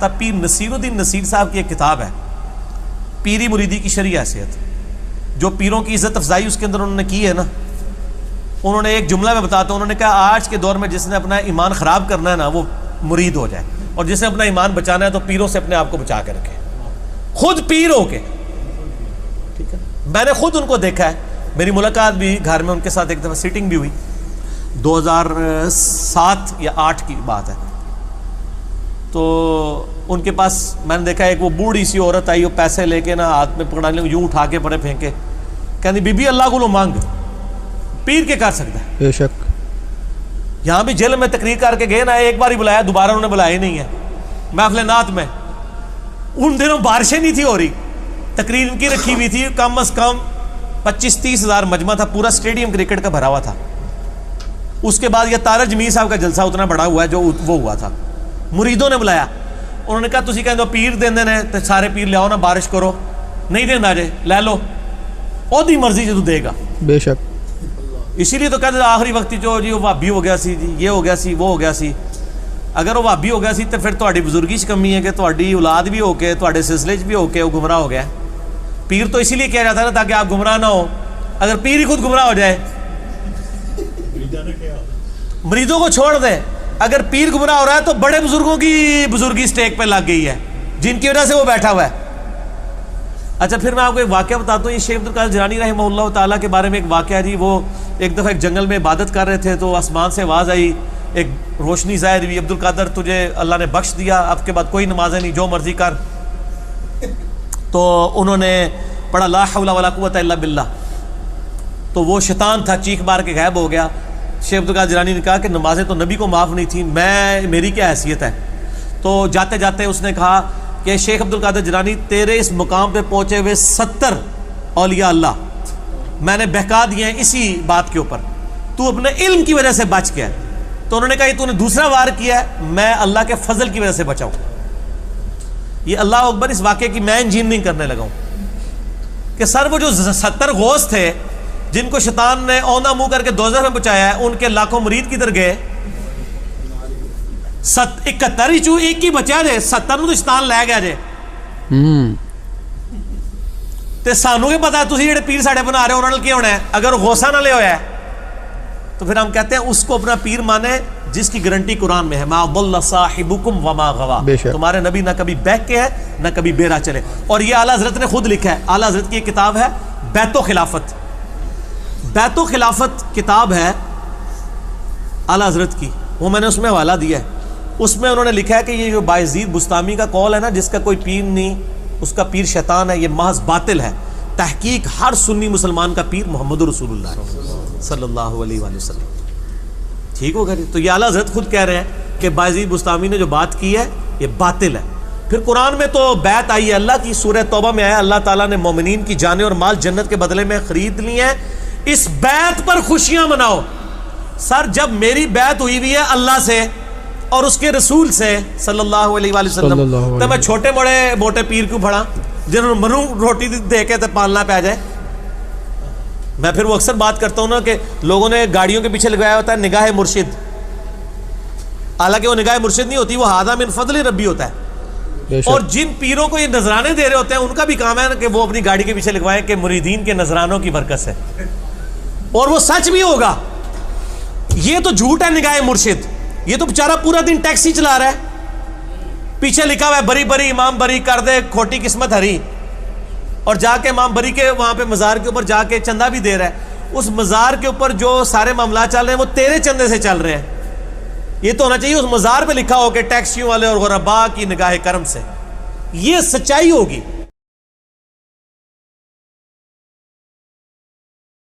تب پیر نصیر الدین نصیر صاحب کی ایک کتاب ہے پیری مریدی کی شرعی حیثیت، جو پیروں کی عزت افزائی اس کے اندر انہوں نے کی ہے نا، انہوں نے ایک جملہ میں بتاتا ہوں، انہوں نے کہا آج کے دور میں جس نے اپنا ایمان خراب کرنا ہے نا وہ مرید ہو جائے، اور جس نے اپنا ایمان بچانا ہے تو پیروں سے اپنے آپ کو بچا کے رکھے، خود پیر ہو کے. ٹھیک ہے، میں نے خود ان کو دیکھا ہے، میری ملاقات بھی گھر میں ان کے ساتھ ایک دفعہ سیٹنگ بھی ہوئی، 2007 یا 8 کی بات ہے. تو ان کے پاس میں نے دیکھا ایک وہ بوڑھی سی عورت آئی، وہ پیسے لے کے نا ہاتھ میں پکڑا لیں یوں اٹھا کے پڑے پھینکے، کہنی بی بی اللہ کو لو مانگ، پیر کے کر سکتا ہے. بے شک یہاں بھی جیل میں تقریر کر کے گئے نا، ایک بار ہی بلایا، دوبارہ انہوں نے بلایا ہی نہیں ہے. محفل نعت میں ان دنوں بارشیں نہیں تھی ہو رہی، تقریر ان کی رکھی ہوئی تھی، کم از کم 25-30 ہزار مجمع تھا، پورا اسٹیڈیم کرکٹ کا بھرا ہوا تھا. اس کے بعد یہ تارا جمیل صاحب کا جلسہ اتنا بڑا ہوا ہے جو وہ ہوا تھا، مریدوں نے بلایا، انہوں نے کہا تسی کہندے پیر دیندے نے تے سارے پیر لے آؤ نا، بارش کرو، نہیں دینا جے لے لو، اودی مرضی جو دے گا. بے شک اسی لیے تو کہتے آخری وقت جو جی وہ وہابی ہو گیا سی، جی یہ ہو گیا سی، وہ ہو گیا سی. اگر وہ وہابی ہو گیا سی تو پھر تہاڈی بزرگی چ کمی ہے کہ تہاڈی اولاد بھی ہو کے تہاڈے سلسلے چ بھی ہو کے وہ گمراہ ہو گیا. پیر تو اسی لیے کیا جاتا ہے نا تاکہ آپ گمراہ نہ ہو. اگر پیر ہی خود گمراہ ہو جائے، مریدوں کو چھوڑ دیں، اگر پیر گمراہ ہو رہا ہے تو بڑے بزرگوں کی بزرگی سٹیک پہ لگ گئی ہے جن کی وجہ سے وہ بیٹھا ہوا ہے. اچھا پھر میں آپ کو ایک واقعہ بتاتا ہوں، یہ شیخ عبدالقادر جیلانی رحمہ اللہ تعالیٰ کے بارے میں ایک واقعہ جی. وہ ایک دفعہ ایک جنگل میں عبادت کر رہے تھے تو آسمان سے آواز آئی، ایک روشنی ظاہر ہوئی، عبدالقادر تجھے اللہ نے بخش دیا، اب کے بعد کوئی نمازیں نہیں، جو مرضی کر. تو انہوں نے پڑھا لا حول ولا قوت الا باللہ، تو وہ شیطان تھا چیخ مار کے غائب ہو گیا. شیخ عبدالقادر جیلانی نے کہا کہ نمازیں تو نبی کو معاف نہیں تھیں، میری کیا حیثیت ہے. تو جاتے جاتے اس نے کہا کہ شیخ عبدالقادر جیلانی تیرے اس مقام پہ پہنچے ہوئے 70 اولیاء اللہ میں نے بہکا دیے ہیں اسی بات کے اوپر، تو اپنے علم کی وجہ سے بچ گیا. تو انہوں نے کہا یہ تو نے دوسرا وار کیا ہے، میں اللہ کے فضل کی وجہ سے بچا ہوں. یہ اللہ اکبر اس واقعے کی میں انجین نہیں کرنے لگا ہوں کہ سر وہ جو 70 غوث تھے جن کو شیطان نے اونا منہ کر کے دوزخ میں پہنچایا ہے، ان کے لاکھوں مرید کدھر گئے؟ 71 چوں ایک ہی بچا جے، 70 نو تو شیطان لے گیا جے. تے سانو کے پتا ہے تسی جڑے پیر ساڑے بنا رہے ہو انہاں نال کی ہونا ہے. اگر غوثہ نہ لے ہویا ہے تو پھر ہم کہتے ہیں اس کو اپنا پیر مانے جس کی گارنٹی قرآن میں ہے، ما ضل صاحبکم وما غوا، تمہارے نبی نہ کبھی بہک کے ہے نہ کبھی بیرا چلے. اور یہ اعلیٰ حضرت نے خود لکھا ہے، اعلیٰ حضرت کی ایک کتاب ہے بیت و خلافت، بیت و خلافت کتاب ہے اعلیٰ حضرت کی، وہ میں نے اس میں حوالہ دیا ہے. اس میں انہوں نے لکھا ہے کہ یہ جو بایزید بستامی کا قول ہے نا جس کا کوئی پیر نہیں، اس کا پیر شیطان ہے، یہ محض باطل ہے. تحقیق ہر سنی مسلمان کا پیر محمد رسول اللہ صلی اللہ علیہ وآلہ وسلم. ٹھیک ہوگا جی. تو یہ اعلیٰ حضرت خود کہہ رہے ہیں کہ بایزید بستامی نے جو بات کی ہے یہ باطل ہے. پھر قرآن میں تو بیعت آئی ہے اللہ کی، سورہ توبہ میں آیا اللہ تعالیٰ نے مومنین کی جانیں اور مال جنت کے بدلے میں خرید لی ہیں، اس بیعت پر خوشیاں مناؤ. سر جب میری بیعت ہوئی ہوئی ہے اللہ سے اور اس کے رسول سے صلی اللہ علیہ وآلہ وسلم، تو میں چھوٹے موٹے پیر کیوں پڑھا جنہوں نے منو روٹی دے کے پالنا پہ جائے. میں پھر وہ اکثر بات کرتا ہوں نا کہ لوگوں نے گاڑیوں کے پیچھے لگایا ہوتا ہے نگاہ مرشد، حالانکہ وہ نگاہ مرشد نہیں ہوتی، وہ ھذا من فضل ربی ہوتا ہے. اور جن پیروں کو یہ نذرانے دے رہے ہوتے ہیں ان کا بھی کام ہے کہ وہ اپنی گاڑی کے پیچھے لگوائیں کہ مریدین کے نذرانوں کی برکت سے، اور وہ سچ بھی ہوگا. یہ تو جھوٹ ہے نگاہ مرشد، یہ تو بیچارہ پورا دن ٹیکسی چلا رہا ہے، پیچھے لکھا ہوا ہے بری بری امام بری کر دے کھوٹی قسمت ہری، اور جا کے امام بری کے وہاں پہ مزار کے اوپر جا کے چندہ بھی دے رہا ہے. اس مزار کے اوپر جو سارے معاملات چل رہے ہیں وہ تیرے چندے سے چل رہے ہیں. یہ تو ہونا چاہیے اس مزار پہ لکھا ہو کہ ٹیکسیوں والے اور غربا کی نگاہ کرم سے. یہ سچائی ہوگی.